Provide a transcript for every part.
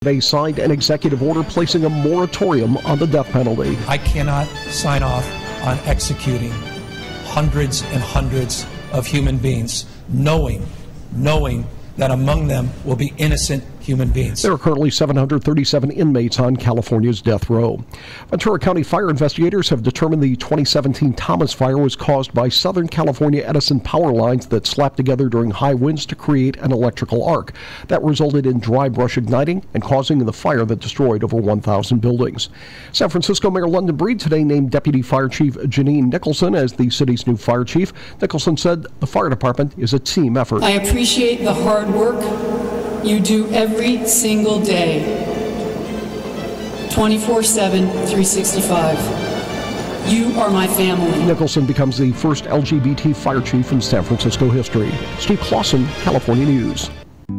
They signed an executive order placing a moratorium on the death penalty. I cannot sign off on executing hundreds and hundreds of human beings, knowing that among them will be innocent human beings. There are currently 737 inmates on California's death row. Ventura County fire investigators have determined the 2017 Thomas fire was caused by Southern California Edison power lines that slapped together during high winds to create an electrical arc. That resulted in dry brush igniting and causing the fire that destroyed over 1,000 buildings. San Francisco Mayor London Breed today named Deputy Fire Chief Janine Nicholson as the city's new fire chief. Nicholson said the fire department is a team effort. I appreciate the hard work you do every single day, 24/7, 365. You are my family. Nicholson becomes the first LGBT fire chief in San Francisco history. Steve Clausen, California News.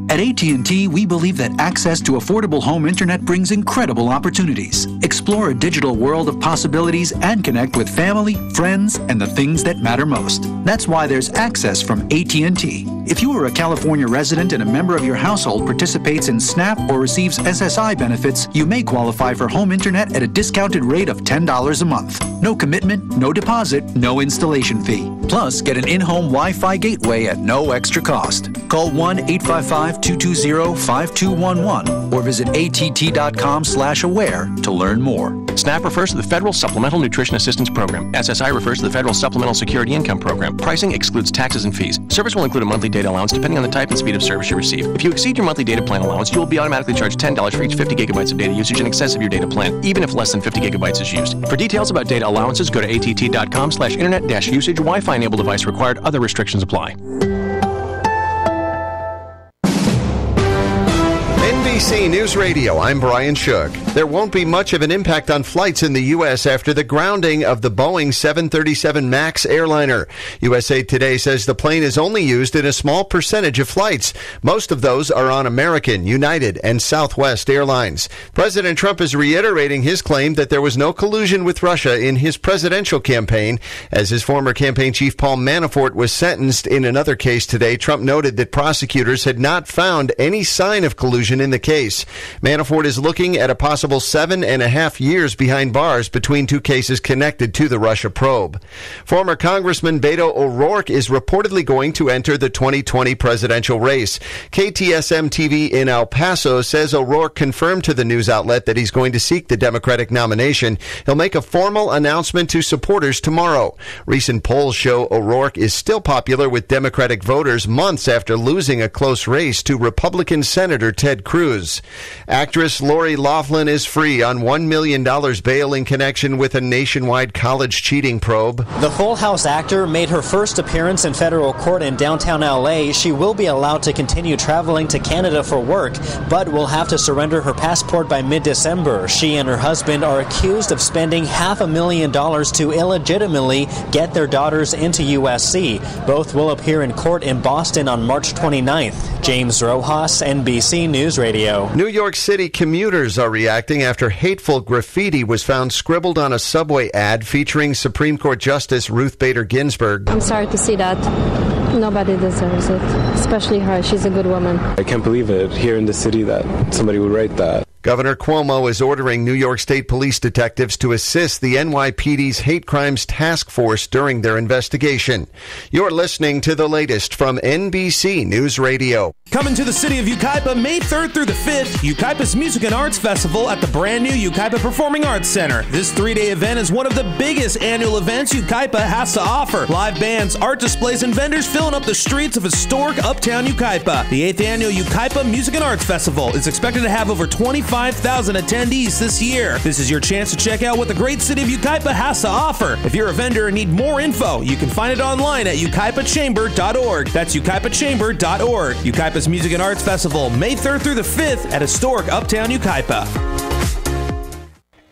At AT&T, we believe that access to affordable home internet brings incredible opportunities. Explore a digital world of possibilities and connect with family, friends, and the things that matter most. That's why there's access from AT&T. If you are a California resident and a member of your household participates in SNAP or receives SSI benefits, you may qualify for home internet at a discounted rate of $10 a month. No commitment, no deposit, no installation fee. Plus, get an in-home Wi-Fi gateway at no extra cost. Call 1-855-220-5211 or visit att.com/aware to learn more. SNAP refers to the Federal Supplemental Nutrition Assistance Program. SSI refers to the Federal Supplemental Security Income Program. Pricing excludes taxes and fees. Service will include a monthly data allowance depending on the type and speed of service you receive. If you exceed your monthly data plan allowance, you will be automatically charged $10 for each 50 gigabytes of data usage in excess of your data plan, even if less than 50 gigabytes is used. For details about data allowances, go to att.com/internet-usage. Wi-Fi enabled device required. Other restrictions apply. NBC News Radio, I'm Brian Shook. There won't be much of an impact on flights in the U.S. after the grounding of the Boeing 737 MAX airliner. USA Today says the plane is only used in a small percentage of flights. Most of those are on American, United, and Southwest Airlines. President Trump is reiterating his claim that there was no collusion with Russia in his presidential campaign. As his former campaign chief Paul Manafort was sentenced in another case today, Trump noted that prosecutors had not found any sign of collusion in the case. Manafort is looking at a possible 7.5 years behind bars between two cases connected to the Russia probe. Former Congressman Beto O'Rourke is reportedly going to enter the 2020 presidential race. KTSM-TV in El Paso says O'Rourke confirmed to the news outlet that he's going to seek the Democratic nomination. He'll make a formal announcement to supporters tomorrow. Recent polls show O'Rourke is still popular with Democratic voters months after losing a close race to Republican Senator Ted Cruz. Actress Lori Loughlin is free on $1 million bail in connection with a nationwide college cheating probe. The Full House actor made her first appearance in federal court in downtown LA. She will be allowed to continue traveling to Canada for work, but will have to surrender her passport by mid-December. She and her husband are accused of spending $500,000 to illegitimately get their daughters into USC. Both will appear in court in Boston on March 29th. James Rojas, NBC News Radio. New York City commuters are reacting after hateful graffiti was found scribbled on a subway ad featuring Supreme Court Justice Ruth Bader Ginsburg. I'm sorry to see that. Nobody deserves it, especially her. She's a good woman. I can't believe it here in the city that somebody would write that. Governor Cuomo is ordering New York State police detectives to assist the NYPD's hate crimes task force during their investigation. You're listening to the latest from NBC News Radio. Coming to the city of Yucaipa May 3rd through the 5th, Yucaipa's Music and Arts Festival at the brand new Yucaipa Performing Arts Center. This 3-day event is one of the biggest annual events Yucaipa has to offer. Live bands, art displays, and vendors filling up the streets of historic uptown Yucaipa. The 8th annual Yucaipa Music and Arts Festival is expected to have over 25,000 attendees this year. This is your chance to check out what the great city of Yucaipa has to offer. If you're a vendor and need more info, you can find it online at yucaipachamber.org. That's yucaipachamber.org. Yucaipa's Music and Arts Festival, May 3rd through the 5th at historic uptown Yucaipa.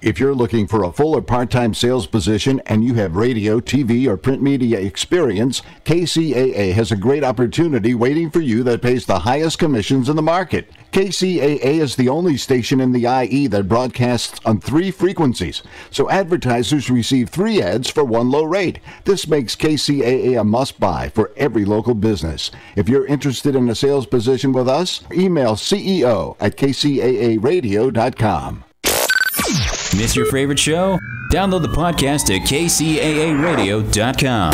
If you're looking for a full or part-time sales position and you have radio, TV, or print media experience, KCAA has a great opportunity waiting for you that pays the highest commissions in the market. KCAA is the only station in the IE that broadcasts on 3 frequencies, so advertisers receive 3 ads for 1 low rate. This makes KCAA a must-buy for every local business. If you're interested in a sales position with us, email CEO@kcaaradio.com. Miss your favorite show? Download the podcast at kcaaradio.com.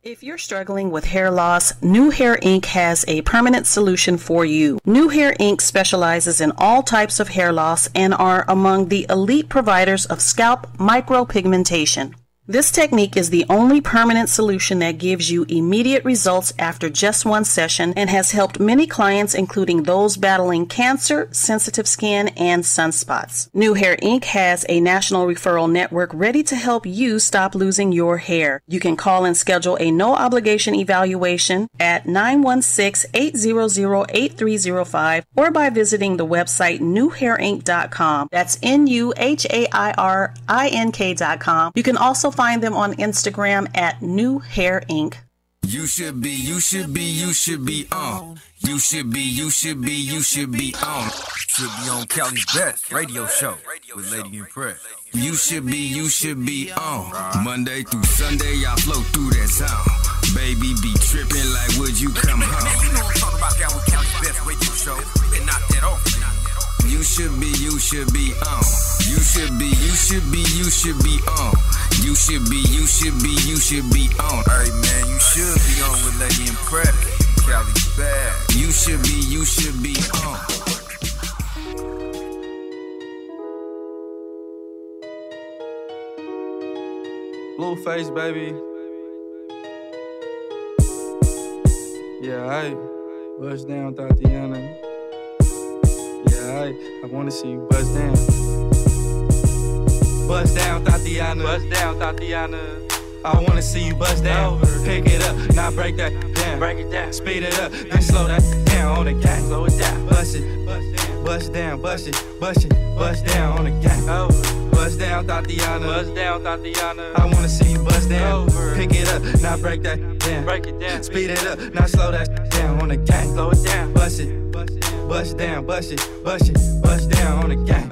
If you're struggling with hair loss, New Hair Inc. has a permanent solution for you. New Hair Inc. specializes in all types of hair loss and are among the elite providers of scalp micropigmentation. This technique is the only permanent solution that gives you immediate results after just 1 session and has helped many clients, including those battling cancer, sensitive skin, and sunspots. New Hair Inc. has a national referral network ready to help you stop losing your hair. You can call and schedule a no-obligation evaluation at 916-800-8305 or by visiting the website newhairinc.com. That's NUHAIRINK.com. You can also find them on Instagram at New Hair Inc. You should be on. You should be on. Should be on Cali's best radio show with Lady Impress. You should be on. Monday through Sunday, I flow through that sound. Baby be tripping like, would you come home? You know I'm talking about that with Cali's best radio show. And knock that off. You should be on. You should be on. You should be on. Hey man, you should be on with Lady Impress. Cali's bad. You should be on. Blueface, baby. Yeah, I bust down, Tatiana. Yeah, I wanna see you bust down. Bust down, Tatiana. Bust down, Tatiana. I wanna see you bust down. Pick it up, now break that down. Break it down. Speed it up, then slow that down on the gang. Slow it down. Bust it, bust down, bust it, bust down on the gang. Bust down, Tatiana. Bust down, Tatiana. I wanna see you bust down. Pick it up, now break that down. Break it down. Speed it up, now slow that down on the gang. Slow it down. Bust it, bust down, bust down on the gang.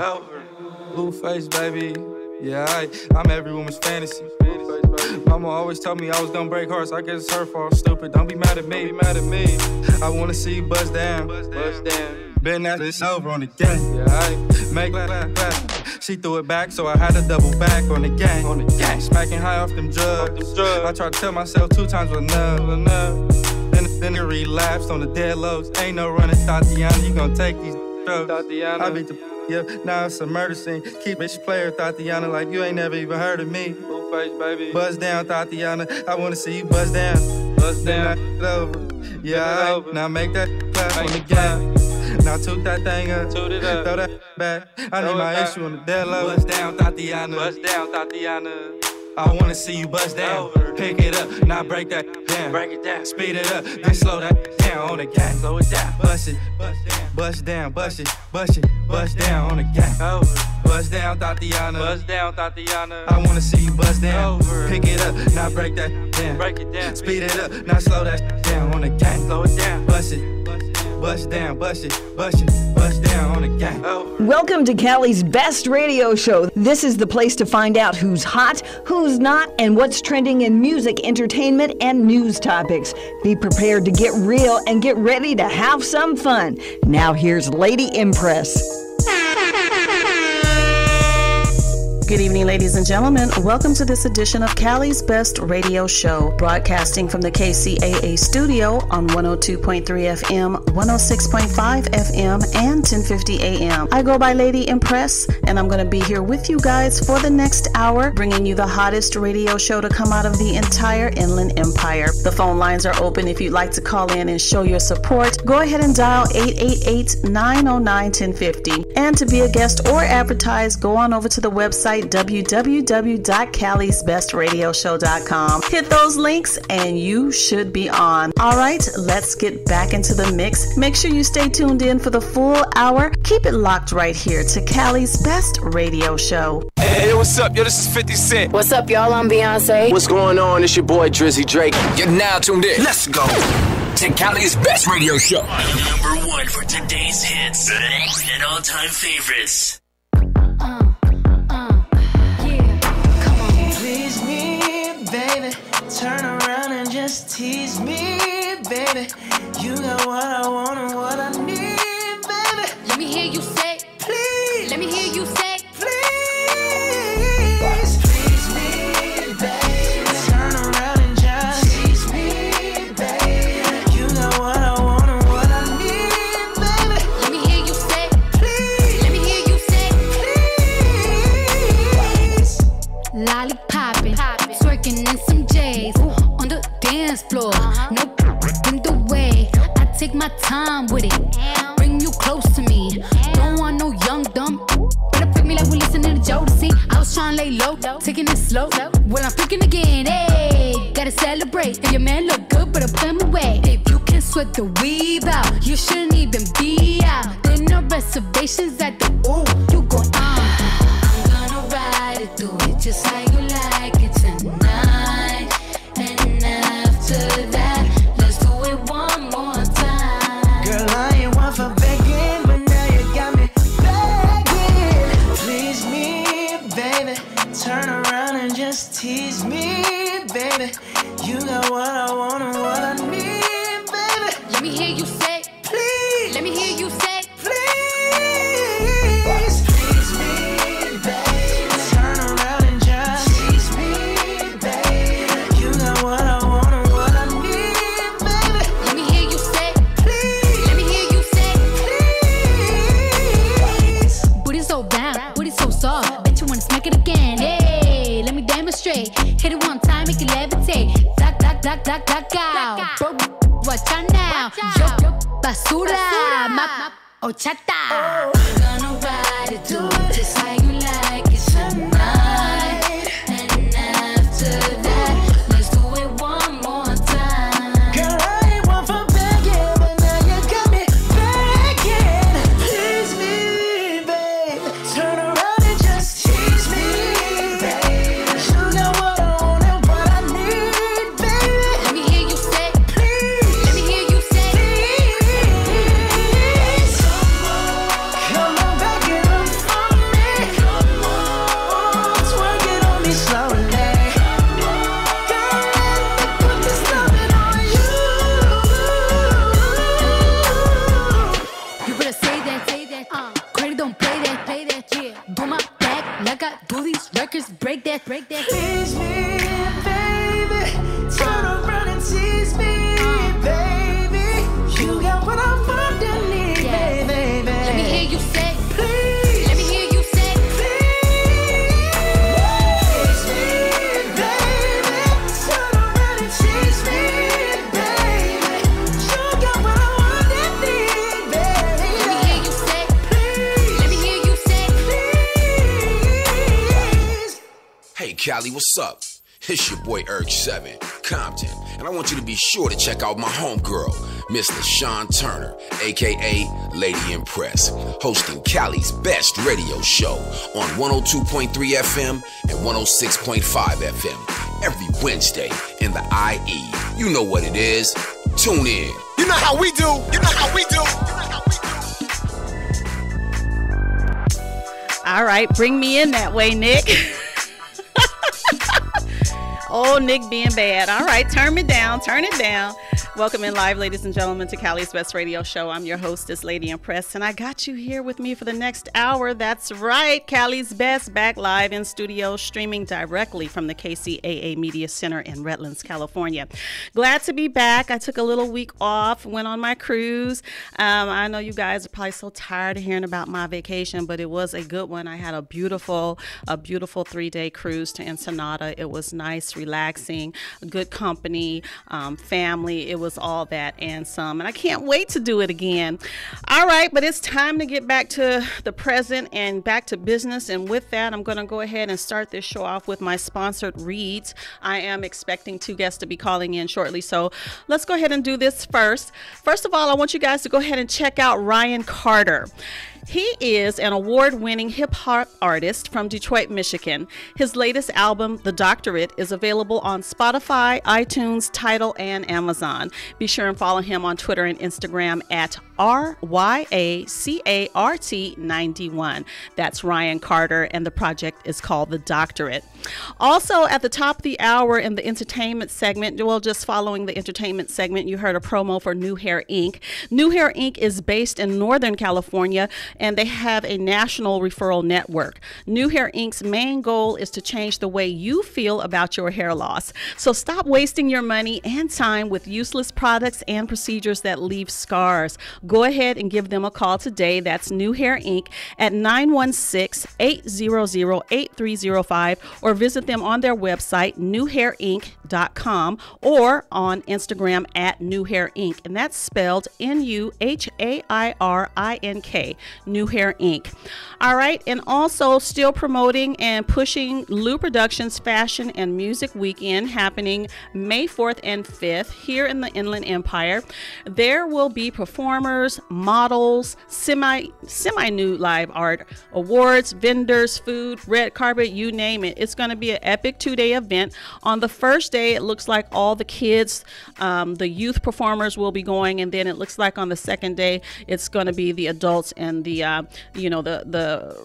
Blueface, baby. Yeah, I'm every woman's fantasy. Mama always told me I was gonna break hearts. I guess it's her fault. Stupid. Don't be mad at me. I wanna see you bust down. Been at this over on the gang. Yeah, make clap. She threw it back, so I had to double back on the gang. Smacking high off them drugs. I tried to tell myself 2 times was enough. Then it relapsed on the dead lows. Ain't no running, Tatiana. You gon' take these drugs. Tatiana. I beat the now it's a murder scene. Keep bitch player, Tatiana, like you ain't never even heard of me. Blueface, baby. Buzz down, Tatiana. I wanna see you buzz down. Buzz down. Over. Yeah, now make that clap on the gang. Now toot that thing up. Toot it up. Throw that back. I need my issue on the dead low. Buzz down, Tatiana. Buzz down, Tatiana. I wanna see you bust down. Pick it up, now break that down. Break it down. Speed it up, then slow that down on the gang. Slow it down. Bust it, bust down, bust down on the gang. Bust down, Tatiana. Bust down, Tatiana. I wanna see you bust down. Pick it up, now break that down. Break it down. Speed it up, now slow that down on the gang. Slow it down. Bust it. Bust down on the gang. Welcome to Cali's best radio show. This is the place to find out who's hot, who's not, and what's trending in music, entertainment, and news topics. Be prepared to get real and get ready to have some fun. Now here's Lady Impress. Good evening, ladies and gentlemen. Welcome to this edition of Cali's Best Radio Show, broadcasting from the KCAA studio on 102.3 FM, 106.5 FM, and 1050 AM. I go by Lady Impress, and I'm going to be here with you guys for the next hour, bringing you the hottest radio show to come out of the entire Inland Empire. The phone lines are open if you'd like to call in and show your support. Go ahead and dial 888-909-1050. And to be a guest or advertise, go on over to the website website, www.calisbestradioshow.com. Hit those links and you should be on. All right, let's get back into the mix. Make sure you stay tuned in for the full hour. Keep it locked right here to Cali's Best Radio Show. Hey, what's up? Yo, this is 50 Cent. What's up, y'all? I'm Beyonce. What's going on? It's your boy Drizzy Drake. You're now tuned in. Let's go to Cali's Best Radio Show. Number one for today's hits and all-time favorites. Please me, baby. Turn around and just tease me, baby. You got what I want and what I need, baby. Let me hear you say, please. Let me hear you say, please. Please me, baby. Turn around and just tease me, baby. You got what I want and what I need, baby. Let me hear you say, please. Let me hear you say, please. Lollipopping, twerking in some J's on the dance floor. No in the way. I take my time with it. Bring you close to me. Don't want no young dumb. Better pick me like we listening to Jodeci. I was trying to lay low, taking it slow. Well, I'm freaking again. Hey, gotta celebrate. If your man look good, better put him away. If you can sweat the weave out, you shouldn't even be out. There no reservations at the ooh. You go I'm gonna ride it, do it just how you like it tonight. And after that, let's do it one more time. Girl, I ain't one for begging, but now you got me begging. Please me, baby. Turn around and just tease me, baby. You got what I want and what I need, baby. Let me hear you say, please. Let me hear you say, please. Please me, baby. Turn around and just tease me, baby. You got what I want and what I need, baby. Let me hear you say, please. Let me hear you say, please. Booty so round, booty so soft. Bet you wanna smack it again. Hey, let me demonstrate. Hit it one time, make it levitate. Duck, duck, duck, duck, duck out. Bro, watch out now. Yo, basura, ma, ochata. I'm gonna ride it, do it just how you like it tonight. And after that, let's do it one more time. Girl, I ain't one for begging, but now you got me begging. Please me, babe. Turn around and just tease me, babe. You got what I want and what I need, baby. Let me hear you say, please. Let me hear you say, please. Come on back and up for me. Twerk it on me slowly. Girl, let me put this loving on you. You better say that, credit don't play that, yeah. Do my back like I do these records, break that. Tease me, baby. Turn around and tease me, baby. You got what I want and need, baby. Let me hear you say, please. Let me hear you say, please me, baby. Turn around and tease me, baby. You got what I want and need, baby. Let me hear you say, please. Let me hear you say, please. Hey, Cali, what's up? It's your boy Erg7, Compton, and I want you to be sure to check out my homegirl, Miss LaShawn Turner, a.k.a. Lady Impress, hosting Cali's Best Radio Show on 102.3 FM and 106.5 FM every Wednesday in the IE. You know what it is. Tune in. You know how we do. You know how we do. All right, bring me in that way, Nick. Oh, Nick being bad. All right, turn it down. Welcome in live, ladies and gentlemen, to Cali's Best Radio Show. I'm your hostess, Lady Impress, and I got you here with me for the next hour. That's right, Cali's Best, back live in studio, streaming directly from the KCAA Media Center in Redlands, California. Glad to be back. I took a little week off, went on my cruise. I know you guys are probably so tired of hearing about my vacation, but it was a good one. I had a beautiful 3-day cruise to Ensenada. It was nice, relaxing, good company, family. It was all that and some, and I can't wait to do it again. All right, but it's time to get back to the present and back to business, and with that, I'm going to go ahead and start this show off with my sponsored reads. I am expecting 2 guests to be calling in shortly, so let's go ahead and do this first. First of all, I want you guys to go ahead and check out Ryan Carter. He is an award-winning hip-hop artist from Detroit, Michigan. His latest album, The Doctorate, is available on Spotify, iTunes, Tidal, and Amazon. Be sure and follow him on Twitter and Instagram at RYACART91. That's Ryan Carter, and the project is called The Doctorate. Also, at the top of the hour in the entertainment segment, well, just following the entertainment segment, you heard a promo for New Hair Inc. New Hair Inc. is based in Northern California, and they have a national referral network. New Hair Inc.'s main goal is to change the way you feel about your hair loss. So stop wasting your money and time with useless products and procedures that leave scars. Go ahead and give them a call today. That's New Hair Inc. at 916-800-8305, or visit them on their website, newhairinc.com, or on Instagram at New Hair Inc. And that's spelled NUHAIRINK. New Hair Inc. All right, and also still promoting and pushing Lou Productions Fashion and Music Weekend happening May 4th and 5th here in the Inland Empire. There will be performers, models, semi-nude live art, awards, vendors, food, red carpet, you name it. It's going to be an epic 2-day event. On the first day, it looks like all the kids, the youth performers will be going, and then it looks like on the second day, it's going to be the adults and the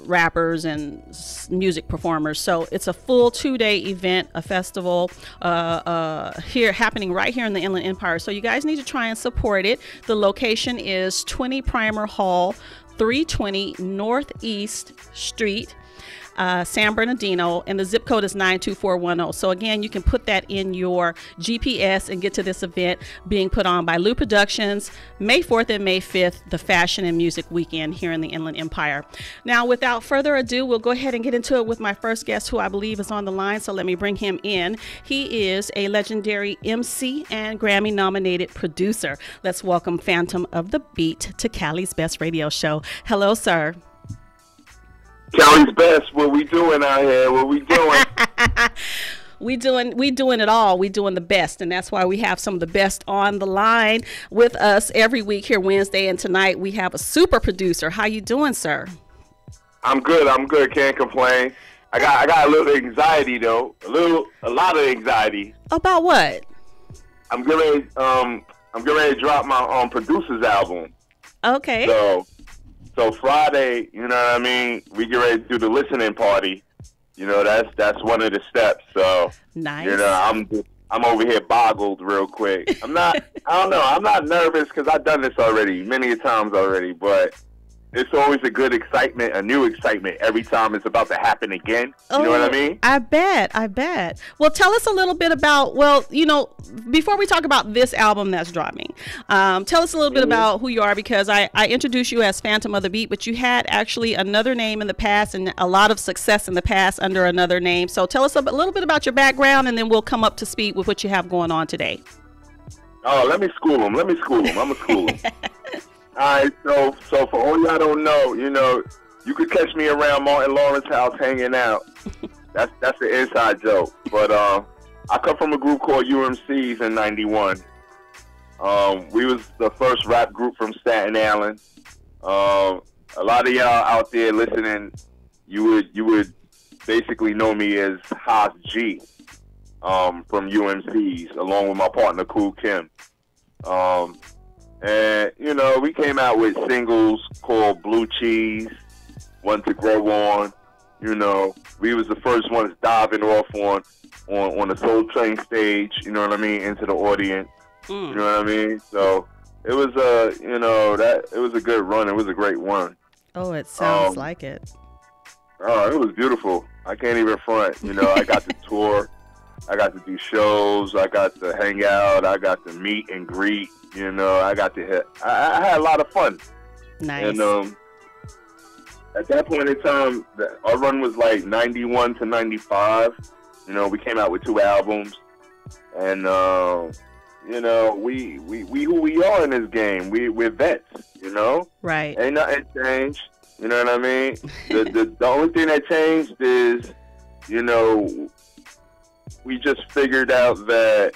rappers and music performers. So it's a full 2-day event, a festival here happening right here in the Inland Empire. So you guys need to try and support it. The location is 20 Primer Hall, 320 Northeast Street, San Bernardino, and the zip code is 92410. So again, you can put that in your GPS and get to this event being put on by Lou Productions, May 4th and May 5th, the Fashion and Music Weekend here in the Inland Empire. Now, without further ado, we'll go ahead and get into it with my first guest, who I believe is on the line. So let me bring him in. He is a legendary MC and Grammy-nominated producer. Let's welcome Phantom of the Beat to Cali's Best Radio Show. Hello, sir. Cali's Best. What we doing out here? What we doing? We doing it all. We doing the best, and that's why we have some of the best on the line with us every week here Wednesday. And tonight we have a super producer. How you doing, sir? I'm good. Can't complain. I got a little anxiety though. A lot of anxiety. About what? I'm getting ready to drop my producer's album. Okay. So Friday, you know what I mean, we get ready to do the listening party. You know, that's one of the steps. So nice. You know, I'm over here boggled real quick. I'm not nervous because I've done this already many times already, but it's always a good excitement, a new excitement every time it's about to happen again. You know what I mean? I bet. Well, tell us a little bit about, before we talk about this album that's dropping, tell us a little bit about who you are, because I introduced you as Phantom of the Beat, but you had actually another name in the past and a lot of success in the past under another name. So tell us a little bit about your background, and then we'll come up to speed with what you have going on today. Oh, let me school them. I'm going to school them. All right, so for all y'all don't know, you know, you could catch me around Martin Lawrence's house hanging out. That's the inside joke. But I come from a group called UMCs in '91. We was the first rap group from Staten Island. A lot of y'all out there listening, you would basically know me as Haas G from UMCs, along with my partner Cool Kim. And, you know, we came out with singles called Blue Cheese, One to Grow On. You know, we was the first ones diving off on the Soul Train stage, you know what I mean, into the audience. You know what I mean? So it was it was a good run. It was a great one. Oh, it sounds like it. Oh, it was beautiful. I can't even front. You know, I got to tour. I got to do shows. I got to hang out. I got to meet and greet. You know, I got to hit. I had a lot of fun. Nice. And at that point in time, our run was like 91 to 95. You know, we came out with 2 albums. And, you know, we who we are in this game. We're vets, you know. Right. Ain't nothing changed. You know what I mean? The only thing that changed is, you know, we just figured out that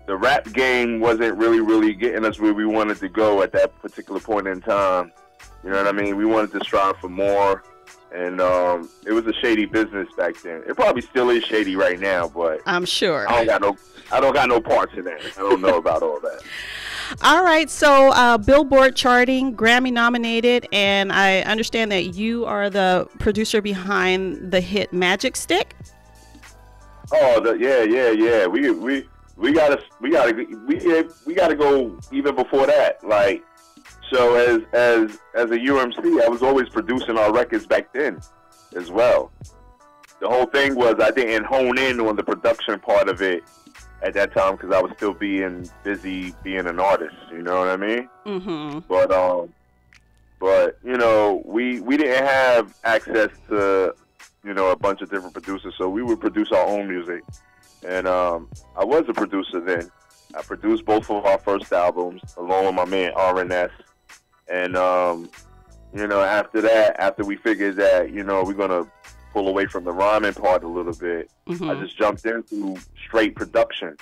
the rap game wasn't really getting us where we wanted to go at that particular point in time. You know what I mean? We wanted to strive for more, and it was a shady business back then. It probably still is shady right now, but I'm sure. I don't got no parts in that. I don't know about all that. All right, so Billboard charting, Grammy nominated, and I understand that you are the producer behind the hit Magic Stick. Oh, yeah. We gotta go even before that. Like, so as a UMC, I was always producing our records back then as well. The whole thing was I didn't hone in on the production part of it at that time because I was still being busy being an artist. You know what I mean? Mm-hmm. But you know, we didn't have access to, you know, a bunch of different producers, so we would produce our own music. And I was a producer then. I produced both of our first albums along with my man RNS. And you know, after that, after we figured that, you know, we're gonna pull away from the rhyming part a little bit, Mm-hmm. I just jumped into straight production.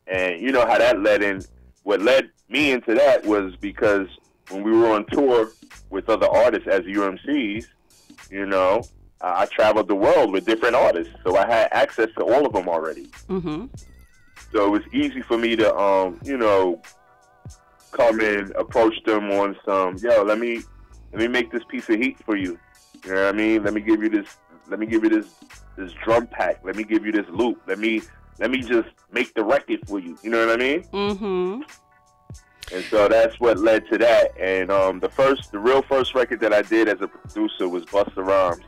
And you know how that led in. What led me into that was because when we were on tour with other artists as UMCs, you know, I traveled the world with different artists, so I had access to all of them already. Mm-hmm. So it was easy for me to, you know, come in, approach them on some, yo, let me make this piece of heat for you. You know what I mean? Let me give you this drum pack. Let me give you this loop. Let me just make the record for you. You know what I mean? Mm-hmm. And so that's what led to that. And the real first record that I did as a producer was Busta Rhymes.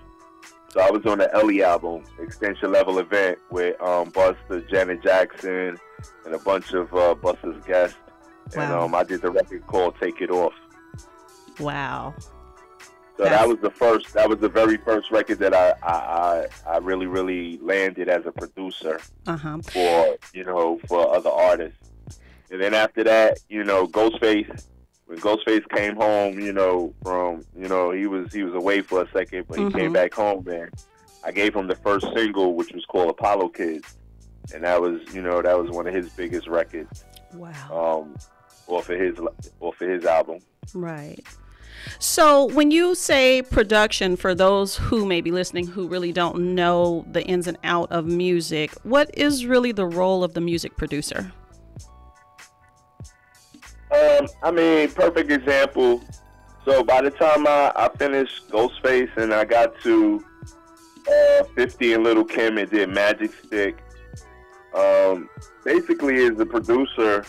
So I was on the Ellie album, Extension Level Event, with Busta, Janet Jackson, and a bunch of Busta's guests. Wow. And I did the record called Take It Off. Wow. So that was the very first record that I really landed as a producer for other artists. And then after that, you know, Ghostface, when Ghostface came home, you know, from, you know, he was away for a second, but he came back home, and I gave him the first single, which was called Apollo Kids. And that was one of his biggest records. Wow. Off of his album. Right. So when you say production, for those who may be listening who really don't know the ins and out of music, what is really the role of the music producer? I mean, perfect example. So by the time I finished Ghostface and I got to 50 and Lil' Kim and did Magic Stick, basically as the producer,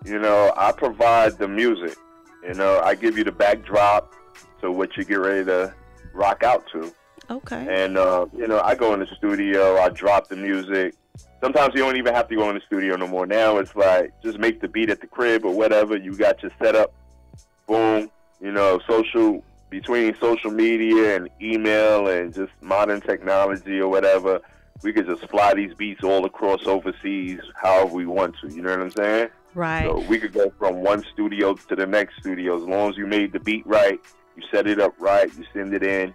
you know, I provide the music. You know, I give you the backdrop to what you get ready to rock out to. Okay. And, you know, I go in the studio, I drop the music. Sometimes you don't even have to go in the studio no more. Now it's like, just make the beat at the crib or whatever. You got your setup. Boom. You know, between social media and email and just modern technology or whatever, we could just fly these beats all across overseas however we want to. You know what I'm saying? Right. So we could go from one studio to the next studio as long as you made the beat right, you set it up right, you send it in.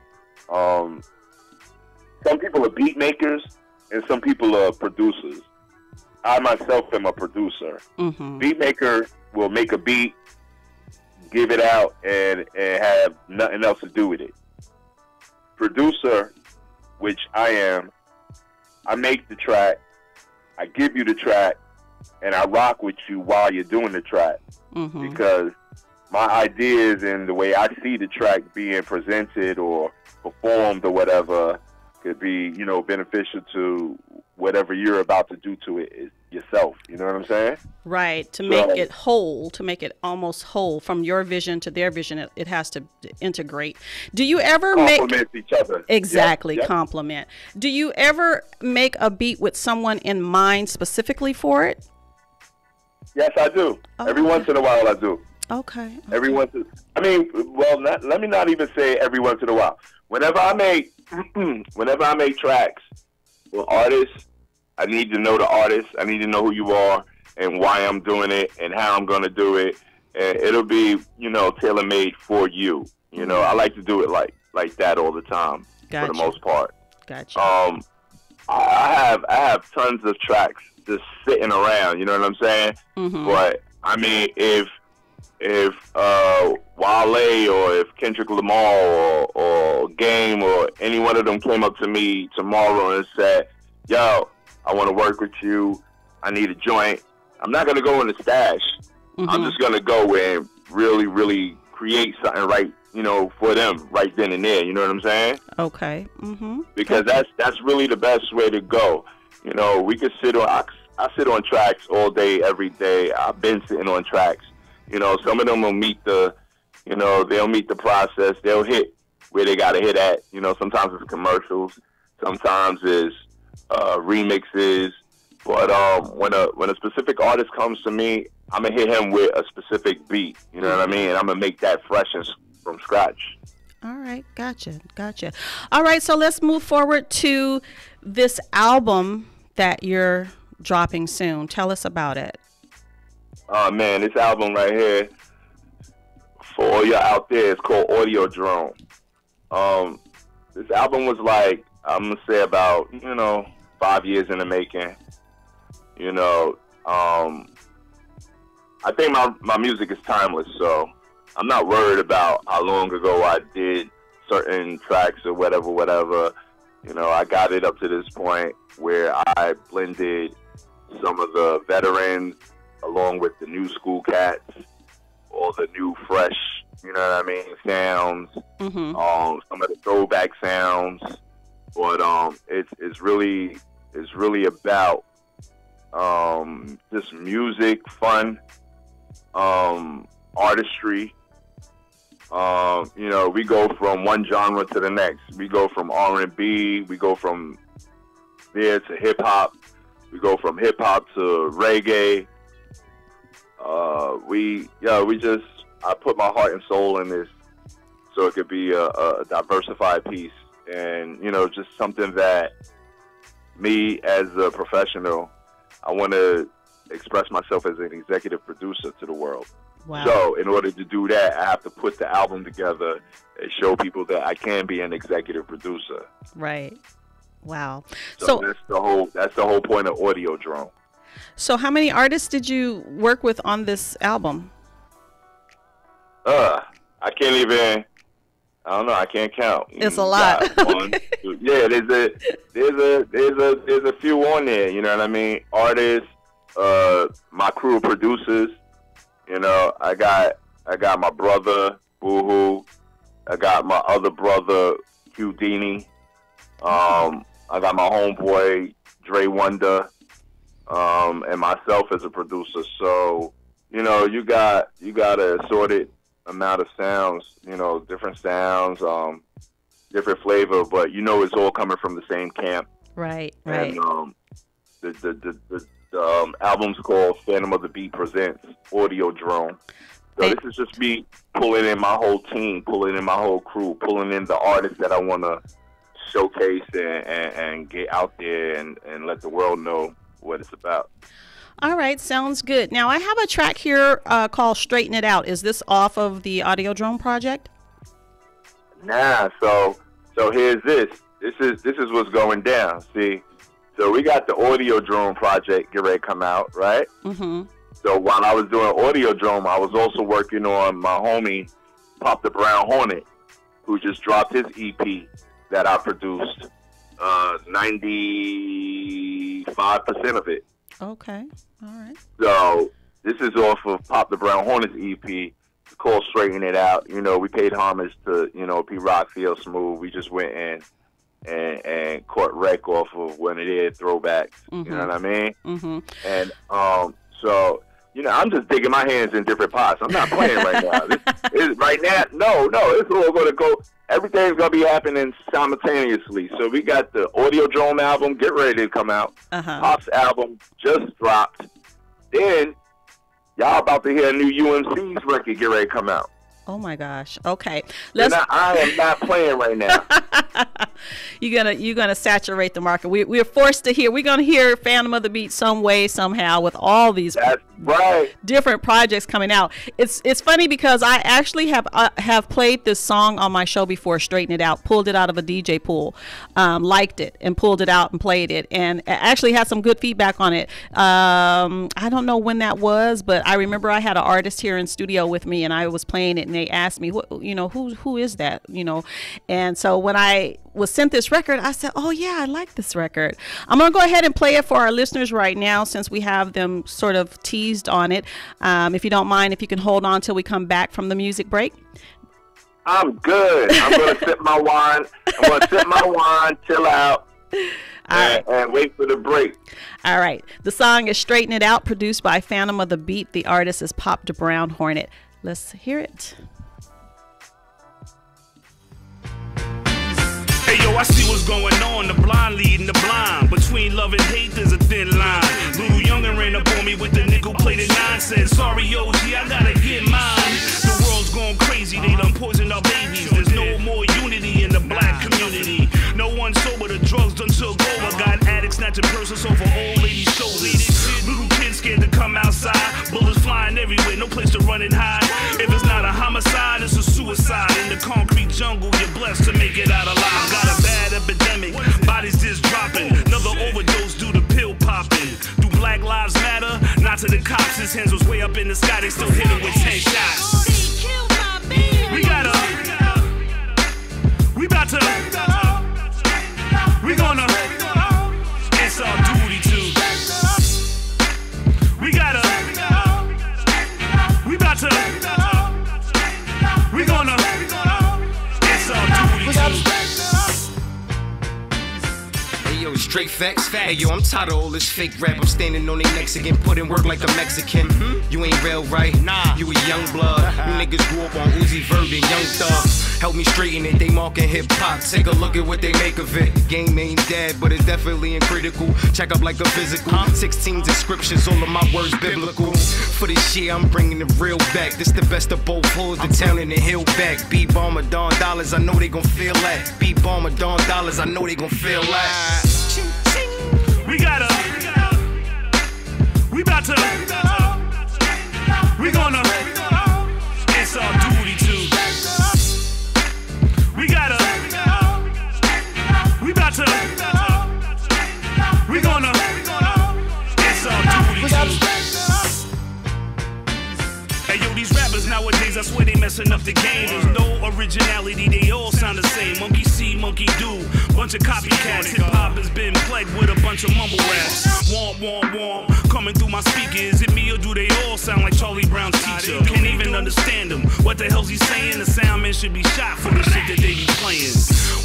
Some people are beat makers and some people are producers. I myself am a producer. Mm-hmm. Beat maker will make a beat, give it out, and have nothing else to do with it. Producer, which I am, I make the track, I give you the track, and I rock with you while you're doing the track. Mm-hmm. Because my ideas and the way I see the track being presented or performed or whatever could be, you know, beneficial to whatever you're about to do to it yourself. You know what I'm saying? Right. To make it whole, to make it almost whole from your vision to their vision, it has to integrate. Do you ever complement each other? Exactly. Yep. Complement. Do you ever make a beat with someone in mind specifically for it? Yes, I do. Oh, every once in a while, I do. Okay. Every once in, let me not even say every once in a while. Whenever I make tracks with artists, I need to know the artist. I need to know who you are. and why I'm doing it and how I'm going to do it. And it'll be, tailor-made for you. I like to do it like that all the time for the most part. Gotcha. I have tons of tracks just sitting around, you know what I'm saying? Mm-hmm. But I mean, if Wale or if Kendrick Lamar or Game or any one of them came up to me tomorrow and said, "Yo, I want to work with you. I need a joint," I'm not gonna go in the stash. Mm-hmm. I'm just gonna go and really, really create something right, for them right then and there. You know what I'm saying? Okay. Mm-hmm. Because that's really the best way to go. We could sit on. I sit on tracks all day, every day. I've been sitting on tracks. Some of them will meet the, they'll meet the process. They'll hit where they gotta hit at. Sometimes it's commercials. Sometimes it's remixes. But when a specific artist comes to me, I'm gonna hit him with a specific beat. You know what I mean? And I'm gonna make that fresh and from scratch. All right, gotcha. All right, so let's move forward to this album that you're dropping soon. Tell us about it. Oh man, this album right here, for all y'all out there, it's called Audio Drone. This album was like, I'm gonna say about 5 years in the making. I think my music is timeless, so I'm not worried about how long ago I did certain tracks or whatever. I got it up to this point where I blended some of the veterans along with the new school cats, all the new fresh, sounds, some of the throwback sounds. But it's really about just music, fun, artistry. We go from one genre to the next. We go from R&B. We go from there to hip hop. We go from hip hop to reggae. I put my heart and soul in this so it could be a diversified piece, and just something that me as a professional, I want to express myself as an executive producer to the world. Wow. So in order to do that, I have to put the album together and show people that I can be an executive producer. Right. Wow. So that's the whole point of Audio Drone. So how many artists did you work with on this album? I can't even. I don't know. I can't count. It's a lot. One, two, yeah, there's a few on there. You know what I mean? Artists, my crew of producers. I got my brother Boohoo. I got my other brother Houdini. I got my homeboy Dre Wonder, and myself as a producer. So you got an assorted amount of sounds, different sounds, different flavor, but it's all coming from the same camp. Right. And the album's called Phantom of the Beat Presents Audio Drone. So this is just me pulling in my whole team, pulling in my whole crew, pulling in the artists that I want to showcase and get out there and let the world know what it's about. All right, sounds good. Now I have a track here called Straighten It Out. Is this off of the Audio Drone project? Nah, so here's this. This is what's going down. See, so we got the Audio Drone project get ready to come out, right? Mm-hmm. So while I was doing Audio Drone, I was also working on my homie Pop the Brown Hornet, who just dropped his EP that I produced. 95% of it. Okay. All right. So this is off of Pop the Brown Hornets EP. It's called Straighten It Out. We paid homage to, P. Rock, Feel Smooth. We just went in and caught wreck off of one of their throwbacks. Mm-hmm. You know what I mean? Mm-hmm. And so, I'm just digging my hands in different pots. I'm not playing right now. Right now, no, it's all going to go. Everything's going to be happening simultaneously. So we got the Audio Drone album, get ready to come out. Pop's album just dropped. Then y'all about to hear a new UMC's record get ready to come out. Oh my gosh. Okay. I am not playing right now. you're gonna saturate the market. We're forced to hear. We're gonna hear Phantom of the Beat some way, somehow, with all these different projects coming out. It's funny because I actually have played this song on my show before, Straighten It Out, pulled it out of a DJ pool, liked it and pulled it out and played it, and actually had some good feedback on it. I don't know when that was, but I remember I had an artist here in studio with me, and I was playing it, and they asked me, who is that, and so when I was sent this record, I said, oh yeah, I like this record. I'm gonna go ahead and play it for our listeners right now, since we have them sort of teased on it. If you don't mind, if you can hold on till we come back from the music break. I'm good. I'm gonna sip my wine. Chill out. And wait for the break. All right. The song is Straighten It Out, produced by Phantom of the Beat. The artist is Pop the Brown Hornet. Let's hear it. Hey yo, I see what's going on, the blind leading the blind. Between love and hate there's a thin line. Little youngin' ran up on me with the nickel-plated nonsense. Sorry OG, I gotta get mine. The world's going crazy, they done poisoned our babies. There's no more unity in the black community. No one sober, the drugs done took over. Got addicts snatching purses off of old ladies' shoulders. Little kids scared to come outside. Bullets flying everywhere, no place to run and hide. If it's not a homicide, it's a suicide. In the concrete jungle, you're blessed to make it out alive. Got a bad epidemic, bodies just dropping. Another overdose due to pill popping. Do Black Lives Matter? Not to the cops, his hands was way up in the sky. They still hit him with 10 shots. We gotta, we about to, we gonna, it's our duty to. We gotta, we about to, we gonna, it's our duty to. Yo, straight facts. Hey, yo, I'm tired of all this fake rap. I'm standing on their necks again, putting work like a Mexican. You ain't real, right? Nah, you a young blood. You niggas grew up on Uzi Vert and Young Thug. Help me straighten it, they marking hip-hop. Take a look at what they make of it. Game ain't dead, but it's definitely critical. Check up like a physical. 16 descriptions, all of my words biblical. For this year, I'm bringing the real back. This the best of both worlds, the town and the hill back. B-Bomber, Don Dollars, I know they gon' feel that. B-Bomber, Don Dollars, I know they gon' feel that. We gotta, we about to, we gonna, it's our duty to. We gotta, we about to, we gonna, it's our duty to. Hey yo, these rappers nowadays, I swear they messing up the game. There's no originality, they all sound the same. Monkey see, monkey do. Bunch of copycats. Hip hop has been plagued with a bunch of mumble raps. Womp, womp, womp. Coming through my speakers. Is it me or do they all sound like Charlie Brown's teacher? Can't even understand them. What the hell's he saying? The sound man should be shot for the shit that they be playing.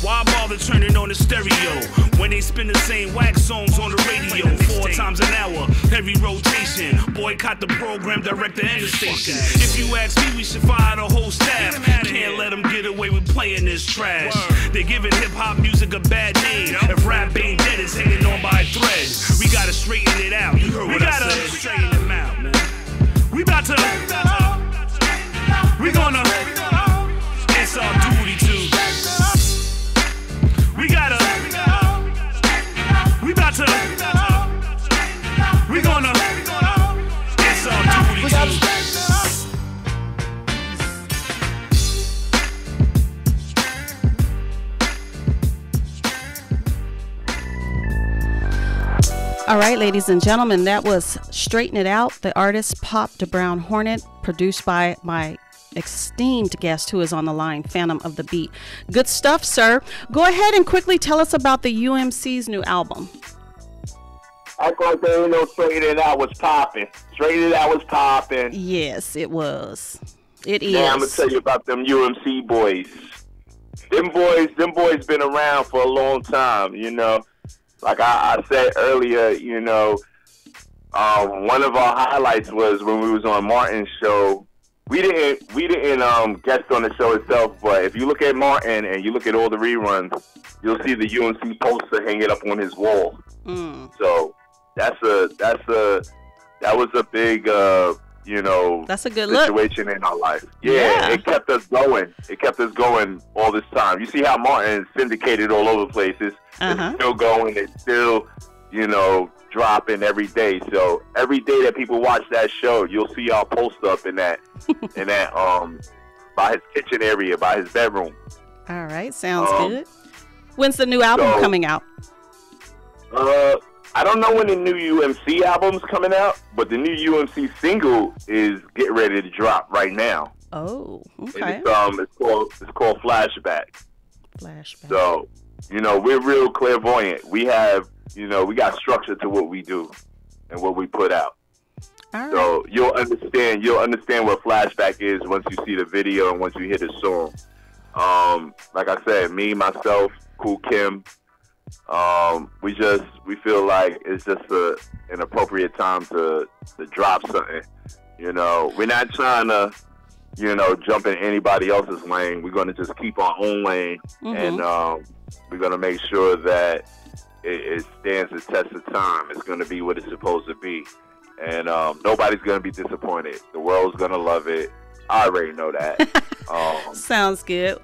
Why bother turning on the stereo when they spin the same wax songs on the radio 4 times an hour? Heavy rotation. Boycott the program director and the station. If you ask me, we should fire the whole staff. Can't let them get away with playing this trash. They're giving hip hop music a bad name. If rap ain't dead, it's hanging on by a thread. We gotta straighten it out. You heard what I said. Straighten them out, man. We about to, we gonna, it's our duty to. We gotta, we about to, we gonna, it's our duty to. All right, ladies and gentlemen, that was Straighten It Out, the artist Pop the Brown Hornet, produced by my esteemed guest who is on the line, Phantom of the Beat. Good stuff, sir. Go ahead and quickly tell us about the UMC's new album. I thought they didn't know Straighten It Out was popping. Straighten It Out was popping. Yes, it was. It is. Now I'm going to tell you about them UMC boys. Them boys been around for a long time, you know. Like I said earlier, you know, one of our highlights was when we was on Martin's show. We didn't guest on the show itself, but if you look at Martin and you look at all the reruns, you'll see the UMC poster hanging up on his wall. So that was a big that's a good situation in our life. Yeah, it kept us going. It kept us going all this time. You see how Martin is syndicated all over places. It's still going. It's still, dropping every day. So every day that people watch that show, you'll see our post up in that, by his kitchen area, by his bedroom. All right, sounds good. When's the new album coming out? I don't know when the new UMC album's coming out, but the new UMC single is getting ready to drop right now. Oh, okay. And it's called Flashback. Flashback. So, we're real clairvoyant. We have, we got structure to what we do and what we put out. All right. So you'll understand what Flashback is once you see the video and once you hear the song. Like I said, me, myself, Cool Kim, we feel like it's just an appropriate time to drop something. We're not trying to, jump in anybody else's lane. We're going to just keep our own lane, and we're going to make sure that it stands the test of time. It's going to be what it's supposed to be, and nobody's going to be disappointed. The world's going to love it. I already know that. Sounds good.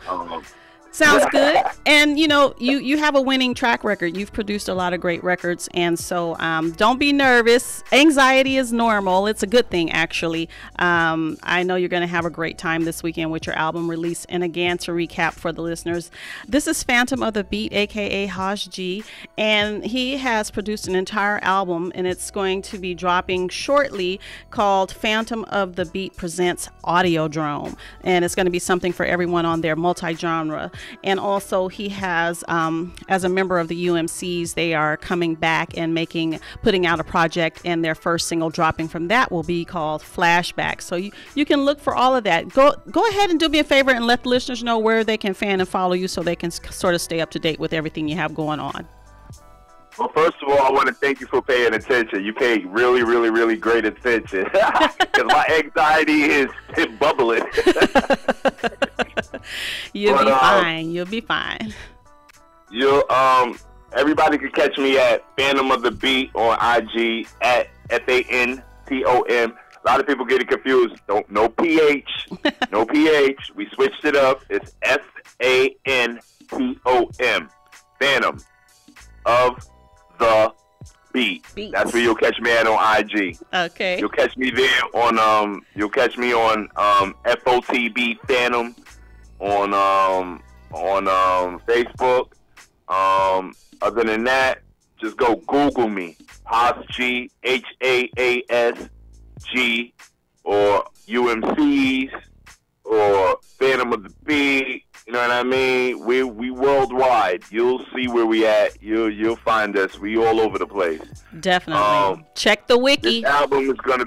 Sounds good. And, you have a winning track record. You've produced a lot of great records. And so don't be nervous. Anxiety is normal. It's a good thing, actually. I know you're going to have a great time this weekend with your album release. And again, to recap for the listeners, this is Phantom of the Beat, a.k.a. Haj G. And he has produced an entire album, and it's going to be dropping shortly, called Phantom of the Beat Presents Audiodrome. And it's going to be something for everyone on there, multi-genre. And also he has, as a member of the UMCs, they are coming back and putting out a project, and their first single dropping from that will be called Flashback. So you can look for all of that. Go ahead and do me a favor and let the listeners know where they can fan and follow you so they can sort of stay up to date with everything you have going on. Well, first of all, I want to thank you for paying attention. You paid really, really, really great attention, because my anxiety is bubbling. You'll be fine. You'll be fine. Everybody can catch me at Phantom of the Beat on IG at FANTOM. A lot of people get it confused. No PH, no PH. We switched it up. It's FANTOM. Phantom of the Beat. That's where you'll catch me at on IG. Okay. You'll catch me there on FOTB Phantom on Facebook. Other than that, just go Google me, Haas G, HAASG, or UMCs, or Phantom of the Beat. You know what I mean? We worldwide. You'll see where we at. You'll find us. We all over the place. Definitely. Check the wiki. This album is gonna.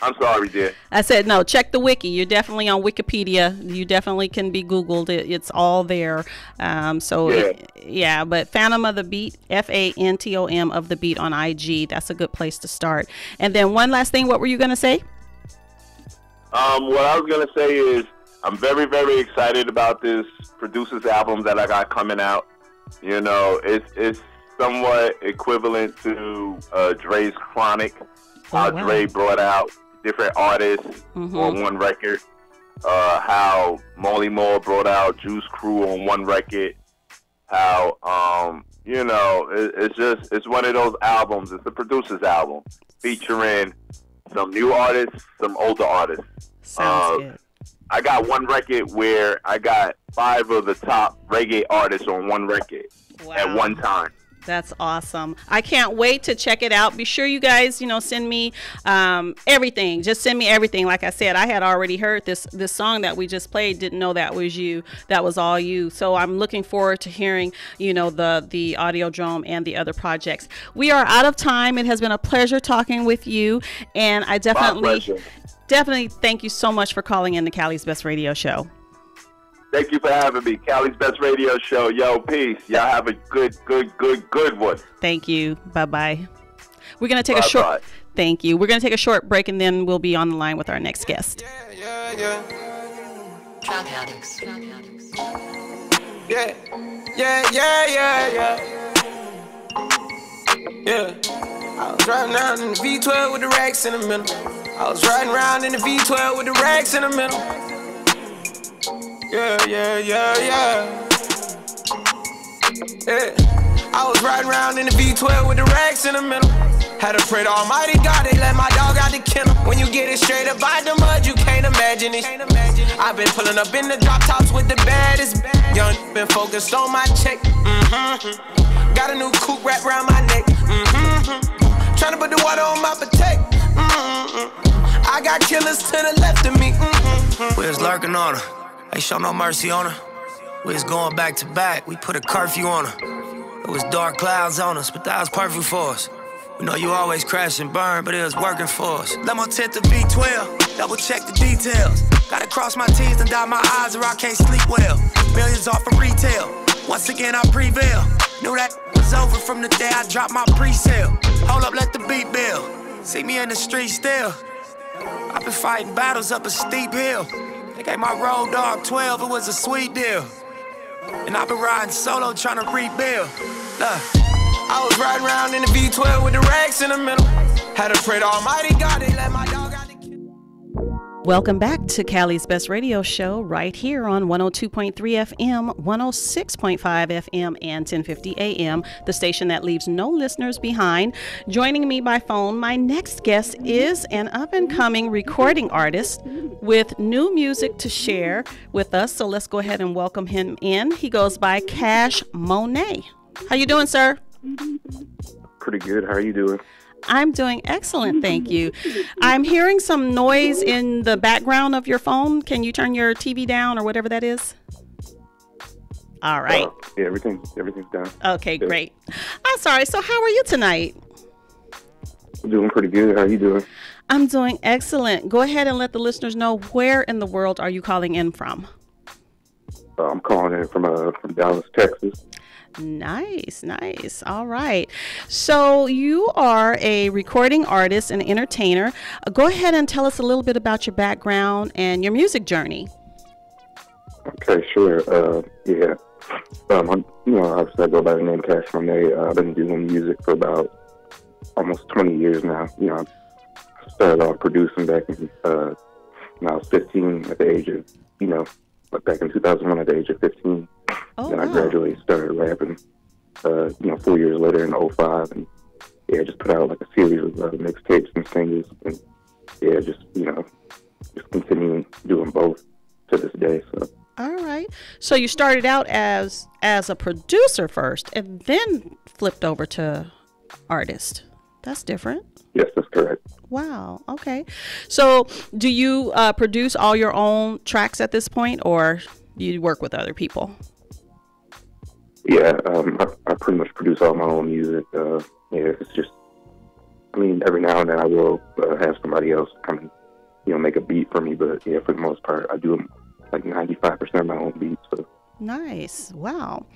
I'm sorry, dear. I said no. Check the wiki. You're definitely on Wikipedia. You definitely can be Googled. It's all there. But Phantom of the Beat, FANTOM of the Beat on IG. That's a good place to start. And then one last thing. What were you gonna say? What I was gonna say is, I'm very, very excited about this producer's album that I got coming out. It's somewhat equivalent to Dre's Chronic. How Dre brought out different artists on one record. How Molly Moore brought out Juice Crew on one record. How it's one of those albums. It's a producer's album featuring some new artists, some older artists. Sounds good. I got one record where I got 5 of the top reggae artists on one record at one time. That's awesome. I can't wait to check it out. Be sure you guys, send me everything. Just send me everything. Like I said, I had already heard this song that we just played. Didn't know that was you. That was all you. So I'm looking forward to hearing, the Audiodrome and the other projects. We are out of time. It has been a pleasure talking with you, and I definitely thank you so much for calling in the Cali's Best Radio Show. Thank you for having me. Cali's Best Radio Show. Yo, peace. Y'all have a good one. Thank you. Bye-bye. We're going to take a short... Thank you. We're going to take a short break, and then we'll be on the line with our next guest. Yeah. I was riding down in the V12 with the racks in the middle. I was riding around in the V12 with the racks in the middle. Yeah. I was riding around in the V12 with the racks in the middle. Had to pray to Almighty God, they let my dog out the kennel. When you get it straight up out the mud, you can't imagine it. I've been pulling up in the drop tops with the baddest. Young been focused on my check. Got a new coupe wrapped around my neck. Tryna put the water on my potato. I got killers to the left of me. We was lurking on her, ain't show no mercy on her. We was going back to back, we put a curfew on her. It was dark clouds on us, but that was perfect for us. We know you always crash and burn, but it was working for us. Let my tent to V12, double check the details. Gotta cross my T's and dot my I's or I can't sleep well. Millions off of retail, once again I prevail. Knew that was over from the day I dropped my pre-sale. Hold up, let the beat build. See me in the street still. I've been fighting battles up a steep hill. They gave my road dog 12, it was a sweet deal. And I've been riding solo trying to rebuild. Look. I was riding around in the V12 with the racks in the middle. Had to pray to Almighty God, they let my dog out the kennel. Welcome back to Cali's Best Radio Show right here on 102.3 FM, 106.5 FM, and 1050 AM, the station that leaves no listeners behind. Joining me by phone, my next guest is an up-and-coming recording artist with new music to share with us. So let's go ahead and welcome him in. He goes by Cash Monet. How you doing, sir? Pretty good. How are you doing? I'm doing excellent, thank you. I'm hearing some noise in the background of your phone. Can you turn your TV down or whatever that is? All right. Yeah, everything's done. Okay, great. I'm sorry. So how are you tonight? I'm doing pretty good. How are you doing? I'm doing excellent. Go ahead and let the listeners know, where in the world are you calling in from? I'm calling in from Dallas, Texas. Nice. All right. So you are a recording artist and entertainer. Go ahead and tell us a little bit about your background and your music journey. Okay, sure. Yeah. Obviously I go by the name Cash Monet. I've been doing music for about almost 20 years now. I started off producing back in, when I was 15 at the age of, back in 2001 at the age of 15. Then I gradually started rapping, 4 years later in 2005, and just put out like a series of mixtapes and singles, and just continuing doing both to this day. So. All right. So you started out as a producer first, and then flipped over to artist. That's different. Yes, that's correct. Wow. Okay. So do you produce all your own tracks at this point, or do you work with other people? Yeah, I pretty much produce all my own music. It's just, every now and then I will have somebody else come and, make a beat for me. But yeah, for the most part, I do like 95% of my own beats. So. Nice. Wow.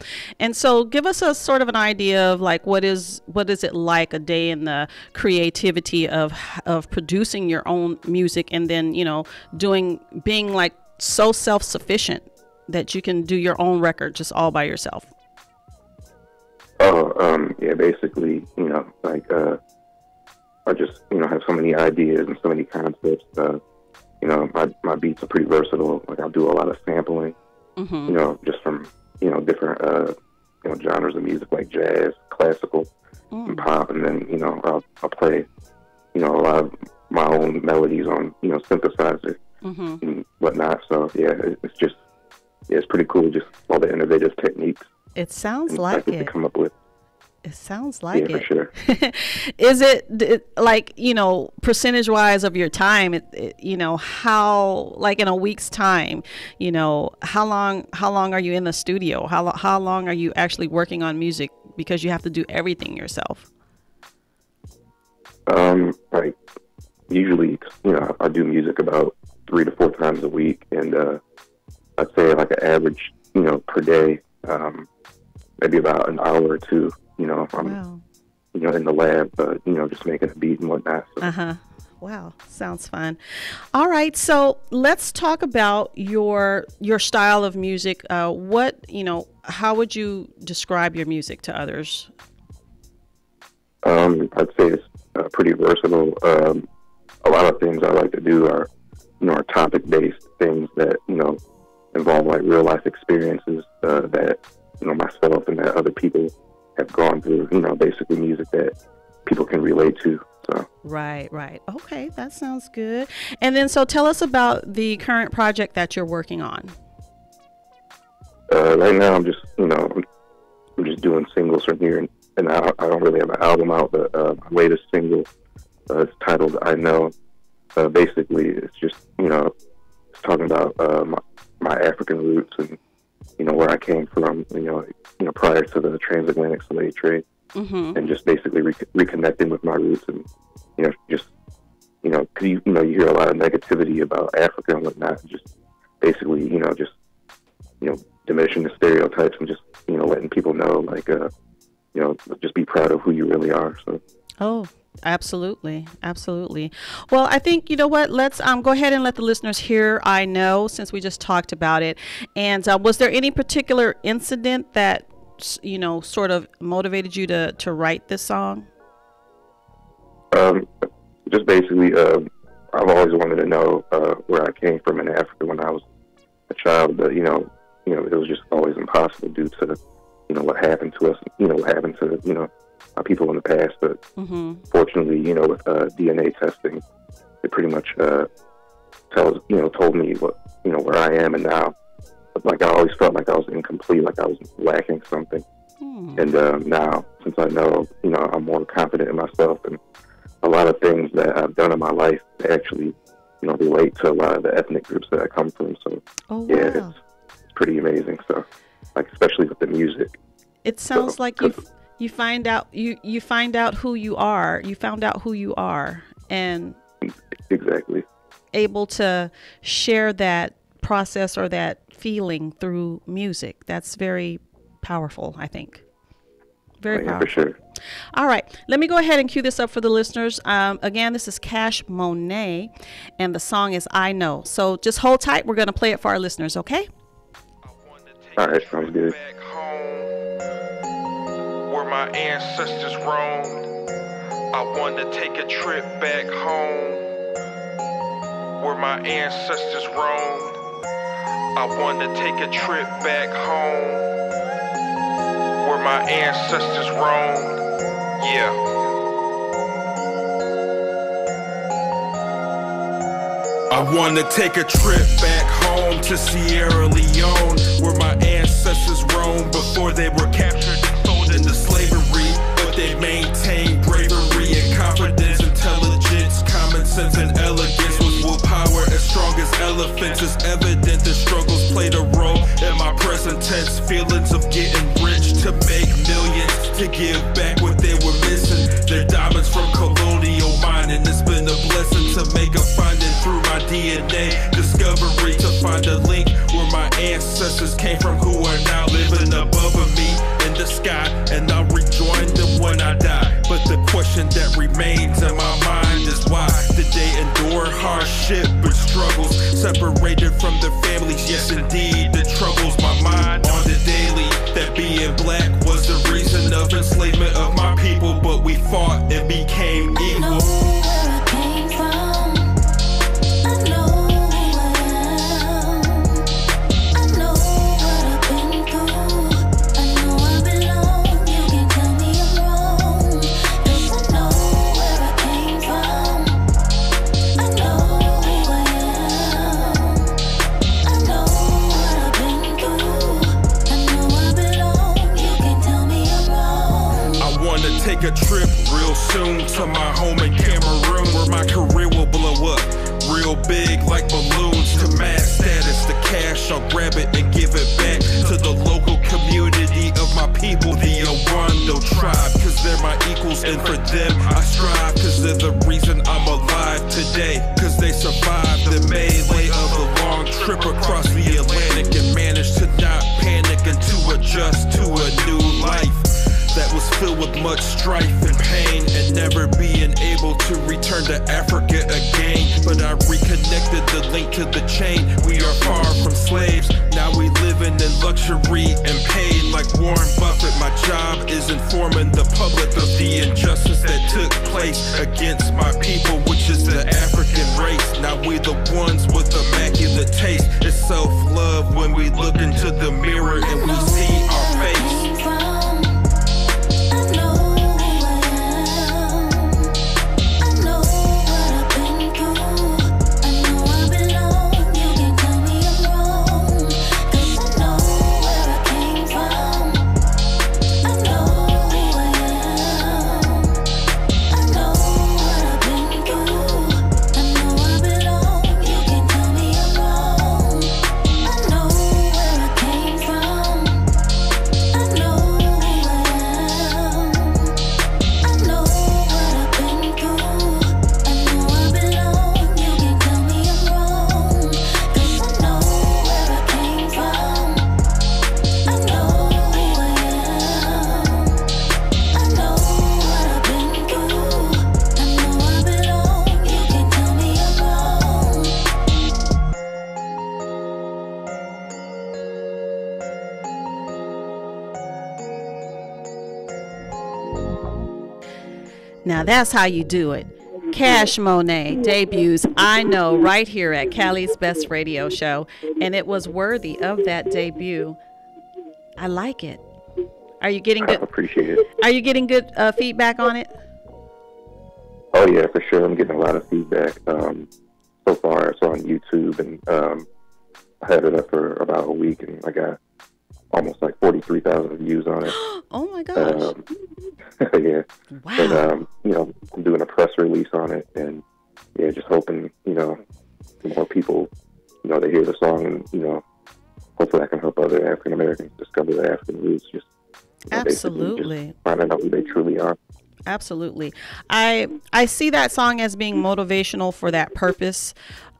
And so give us a sort of an idea of like, what is it like a day in the creativity of producing your own music, and then, being like so self-sufficient that you can do your own record just all by yourself. Basically, I just, have so many ideas and so many concepts. My beats are pretty versatile. Like, I'll do a lot of sampling, just from, different, genres of music like jazz, classical, and pop. And then, I'll play, a lot of my own melodies on, synthesizer and whatnot. So, it's pretty cool, just all the innovative techniques. It sounds like it. To come up with. It sounds like it. For sure. Is it like, percentage wise of your time, how, like in a week's time, how long are you in the studio? How long are you actually working on music, because you have to do everything yourself? Like usually, I do music about 3 to 4 times a week, and I'd say like an average, per day, maybe about an hour or two. If I'm, in the lab, just making a beat and whatnot. So. Wow, sounds fun. All right, so let's talk about your style of music. How would you describe your music to others? I'd say it's pretty versatile. a lot of things I like to do are, are topic-based things that, involve like real-life experiences that, myself and that other people have gone through, basically music that people can relate to. So. Right. Okay, that sounds good. And then, so tell us about the current project that you're working on. Right now, I'm just, I'm just doing singles from here, and I don't really have an album out, but my latest single is titled "I Know." Basically, it's just, it's talking about my African roots and, where I came from, prior to the transatlantic slave trade. Mm-hmm. And just basically reconnecting with my roots, and just cause you hear a lot of negativity about Africa and whatnot. Just basically, just diminishing the stereotypes and just letting people know, like, just be proud of who you really are. So. Oh, absolutely. Well, I think, what, let's go ahead and let the listeners hear "I Know," since we just talked about it. And was there any particular incident that sort of motivated you to write this song? Just basically, I've always wanted to know where I came from in Africa when I was a child, but it was just always impossible due to what happened to us, what happened to our people in the past. But fortunately, with DNA testing, it pretty much told me what where I am, and now. Like I always felt like I was incomplete, like I was lacking something. And now, since I know, I'm more confident in myself, and a lot of things that I've done in my life actually, relate to a lot of the ethnic groups that I come from. So, it's pretty amazing. So, like, especially with the music. It sounds like you find out you find out who you are. You found out who you are, and exactly able to share that process or that feeling through music. That's very powerful, I think. Very powerful. For sure. All right, let me go ahead and cue this up for the listeners. Again, this is Cash Monet, and the song is "I Know." So just hold tight. We're going to play it for our listeners, okay? All right, sounds good. Where my ancestors roamed, I want to take a trip back home. Where my ancestors roamed, I want to take a trip back home. Where my ancestors roamed, yeah. I want to take a trip back home to Sierra Leone, where my ancestors roamed before they were captured and sold into slavery. But they maintained bravery and confidence, intelligence, common sense, and elegance. With willpower as strong as elephants, it's evident the struggles played a role in my present tense. Feelings of getting rich to make millions, to give back what they were missing. They're diamonds from colonial mining. It's been a blessing to make a finding through my DNA discovery, to find a link where my ancestors came from, who are now living above me in the sky, and I'll rejoin them when I die. But the question that remains in my mind is why did they endure hardship and struggles, separated from their families? Yes, indeed, the troubles my mind on the daily, that being black was the reason of enslavement of my people. But we fought and became equal. Take a trip real soon to my home in Cameroon, where my career will blow up real big like balloons. To mass status, the cash, I'll grab it and give it back to the local community of my people, the Awando tribe, cause they're my equals, and for them I strive, cause they're the reason I'm alive today. Cause they survived the melee of the long trip across the Atlantic, and managed to not panic and to adjust to a new life that was filled with much strife and pain, and never being able to return to Africa again. But I reconnected the link to the chain. We are far from slaves, now we living in luxury and pain. Like Warren Buffett, my job is informing the public of the injustice that took place against my people, which is the African Now we the ones with immaculate taste. It's self-love when we look into the mirror and we see our face. Now that's how you do it. Cash Monet debuts I Know right here at Cali's Best Radio Show, and it was worthy of that debut. I like it. Are you getting good? I appreciate it. Are you getting good feedback on it? Oh yeah, for sure. I'm getting a lot of feedback. So far, it's on YouTube, and I had it up for about a week, and I got almost like 43,000 views on it. Oh my gosh. Yeah. Wow. And, I'm doing a press release on it, and yeah, just hoping, more people, they hear the song, and, hopefully I can help other African Americans discover their African roots. Just absolutely. Just finding out who they truly are. Absolutely. I see that song as being motivational for that purpose.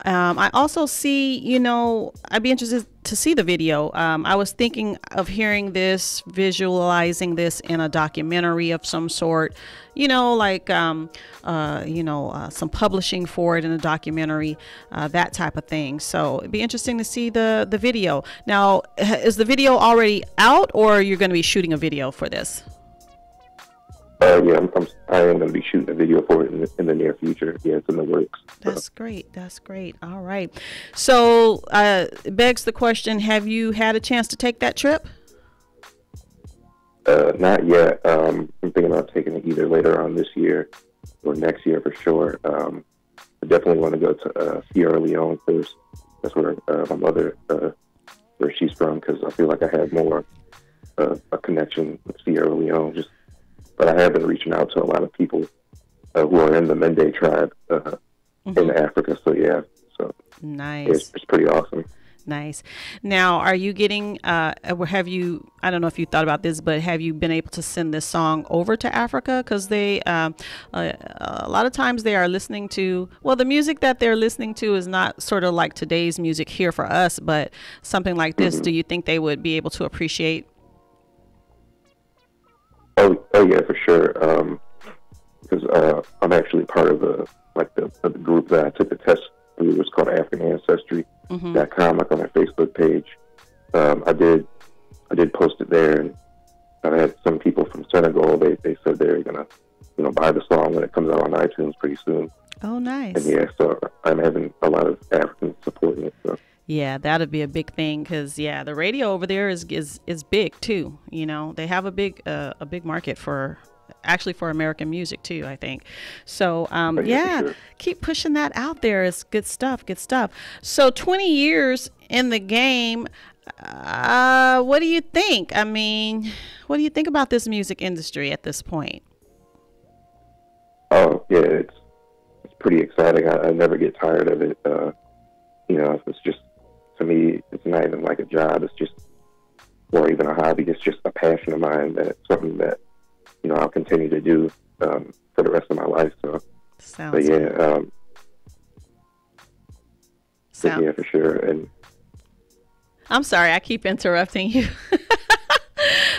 I also see, I'd be interested to see the video. I was thinking of hearing this, visualizing this in a documentary of some sort, like, some publishing for it in a documentary, that type of thing. So it'd be interesting to see the video. Now, is the video already out, or you're going to be shooting a video for this? Yeah, I am going to be shooting a video for it in the near future. Yeah, it's in the works. That's great. That's great. All right. So it begs the question, have you had a chance to take that trip? Not yet. I'm thinking about taking it either later on this year or next year for sure. I definitely want to go to Sierra Leone first. That's where my mother, where she's from, because I feel like I have more a connection with Sierra Leone. But I have been reaching out to a lot of people who are in the Mende tribe in Africa. So yeah, nice. It's pretty awesome. Nice. Now, are you getting? Have you? I don't know if you thought about this, but have you been able to send this song over to Africa? Because they, a lot of times they are listening to. Well, the music that they're listening to is not sort of like today's music here for us, but something like this. Do you think they would be able to appreciate? Oh yeah, for sure. Because I'm actually part of the group that I took the test through. It was called AfricanAncestry.com, like on their Facebook page. I did post it there, and I had some people from Senegal. They said they're gonna buy the song when it comes out on iTunes pretty soon. Oh, nice. And yeah, so I'm having a lot of Africans supporting it. So. Yeah, that'd be a big thing because the radio over there is big too. They have a big market for American music too, I think. So sure. Keep pushing that out there. It's good stuff. Good stuff. So 20 years in the game. What do you think? I mean, what do you think about this music industry at this point? Oh yeah, it's pretty exciting. I never get tired of it. It's just. To me, it's not even like a job. It's just, or even a hobby. It's just a passion of mine. That it's something that, I'll continue to do for the rest of my life. So, yeah, for sure. And I'm sorry, I keep interrupting you.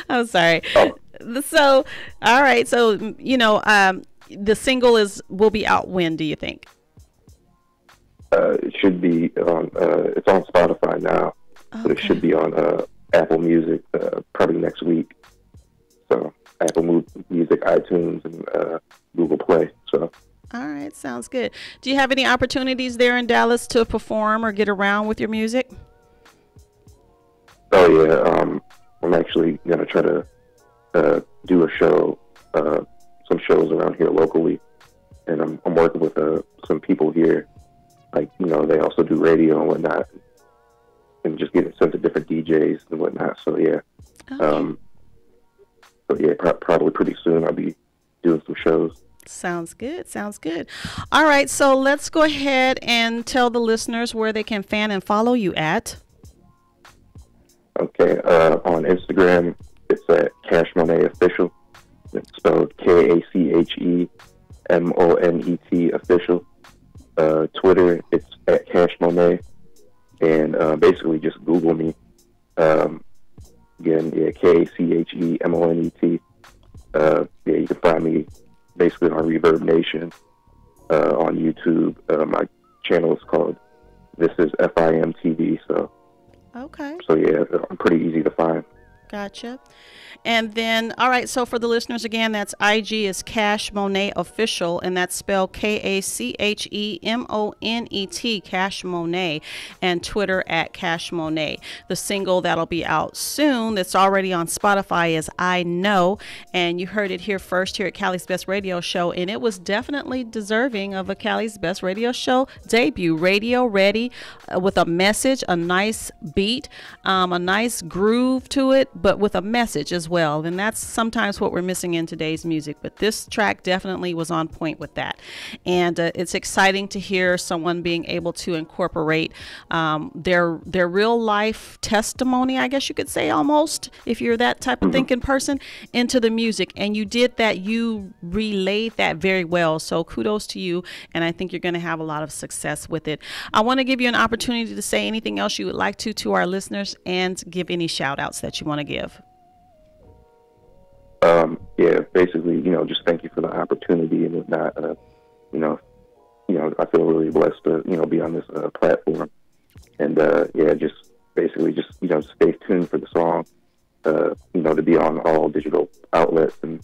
I'm sorry. Oh. So, all right. So, the single will be out when, do you think? It should be on. It's on Spotify now, but it should be on Apple Music probably next week. So Apple Music, iTunes, and Google Play. So All right, sounds good. Do you have any opportunities there in Dallas to perform or get around with your music? Oh yeah, I'm actually gonna try to do a show, some shows around here locally, and I'm working with some people here, like they also do radio and whatnot, and just getting sent to different DJs and whatnot. So yeah, probably pretty soon I'll be doing some shows. Sounds good. Sounds good. All right, so let's go ahead and tell the listeners where they can fan and follow you at. Okay, on Instagram, it's at Cash Monet Official. It's spelled KACHEMONET Official. Twitter, it's at Cash Monet. And basically just Google me. Again, yeah, KACHEMONET. Yeah, you can find me basically on Reverb Nation on YouTube. My channel is called This Is FIM TV. So yeah, I'm pretty easy to find. Gotcha. And then, all right, so for the listeners again, that's IG is Cash Monet Official, and that's spelled KACHEMONET, Cash Monet, and Twitter at Cash Monet. The single that'll be out soon that's already on Spotify is I Know, and you heard it here first here at Cali's Best Radio Show, and it was definitely deserving of a Cali's Best Radio Show debut. Radio ready with a message, a nice beat, a nice groove to it, but with a message as well. And that's sometimes what we're missing in today's music. But this track definitely was on point with that. And it's exciting to hear someone being able to incorporate their real life testimony, I guess you could say, almost, if you're that type of thinking person, into the music. And you did that. You relayed that very well. So kudos to you. And I think you're going to have a lot of success with it. I want to give you an opportunity to say anything else you would like to our listeners, and give any shout outs that you want to give. Yeah, basically, just thank you for the opportunity and whatnot. I feel really blessed to, be on this platform. And, yeah, just basically stay tuned for the song, to be on all digital outlets. And,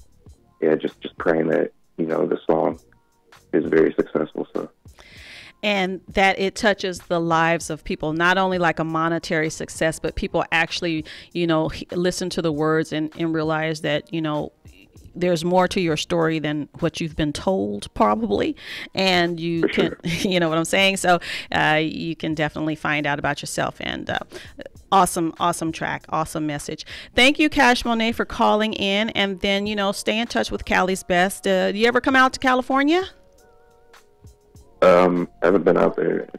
yeah, just praying that, the song is very successful. So. And that it touches the lives of people, not only like a monetary success, but people actually, listen to the words and realize that, there's more to your story than what you've been told, probably. And you can, you know what I'm saying? So you can definitely find out about yourself. And awesome track, awesome message. Thank you, Cash Monet, for calling in. And then, stay in touch with Cali's Best. Do you ever come out to California? I haven't been out there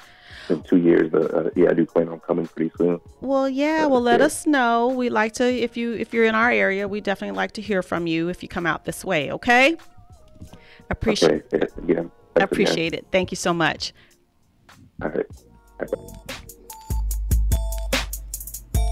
in 2 years, but yeah, I do plan on coming pretty soon. Well, yeah, let us know. We like to, if you're in our area, we definitely like to hear from you if you come out this way. Okay. Appreciate it. Thank you so much. All right.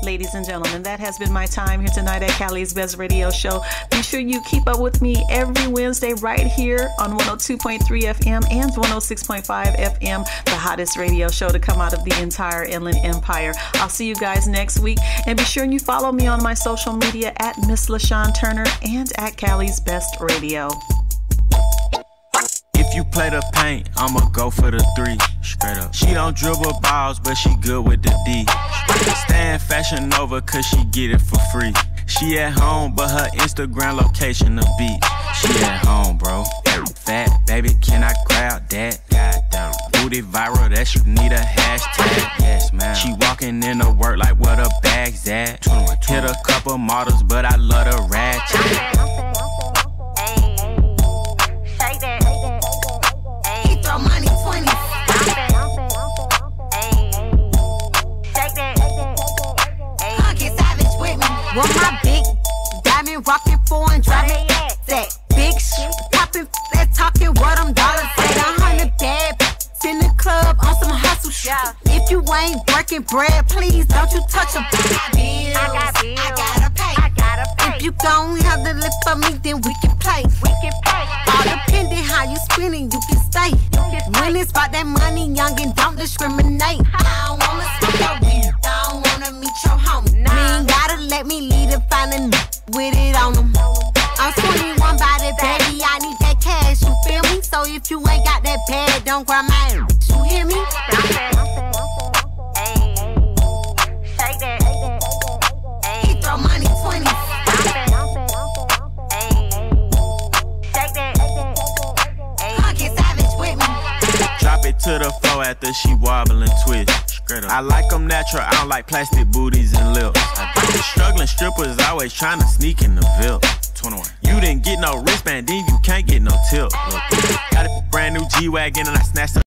Ladies and gentlemen, that has been my time here tonight at Cali's Best Radio Show. Be sure you keep up with me every Wednesday right here on 102.3 FM and 106.5 FM, the hottest radio show to come out of the entire Inland Empire. I'll see you guys next week. And be sure you follow me on my social media at Miss LaShawn Turner and at Cali's Best Radio. If you play the paint, I'ma go for the three. Straight up. She don't dribble balls, but she good with the D. Stay in Fashion Nova, cause she get it for free. She at home, but her Instagram location the beach. She at home, bro. Fat, baby, can I grab that? Goddamn. Booty viral, that should need a hashtag. Yes, man. She walking in to work like where the bag's at. Hit a couple models, but I love the ratchet. Money 20. Get savage with me. Want my big diamond rocket for and drop it. That big shit poppin', that talking what I'm dollars at. 100 bad in the club on some hustle shit. If you ain't working bread, please don't you touch them. I got bills. I gotta pay. If you gon' have the lip for me, then we can play. All depending how you spending, you can stay. When it's about that money, young and don't discriminate. I don't wanna see your weed, I don't wanna meet your homie. You ain't gotta let me lead and find a with it on them. I'm 21 by the baby, I need that cash, you feel me? So if you ain't got to the floor after she wobble and twist. I like them natural, I don't like plastic booties and lips. Struggling strippers always trying to sneak in the Ville. 21. You didn't get no wristband, then you can't get no tip. Got a brand new G-Wagon and I snatched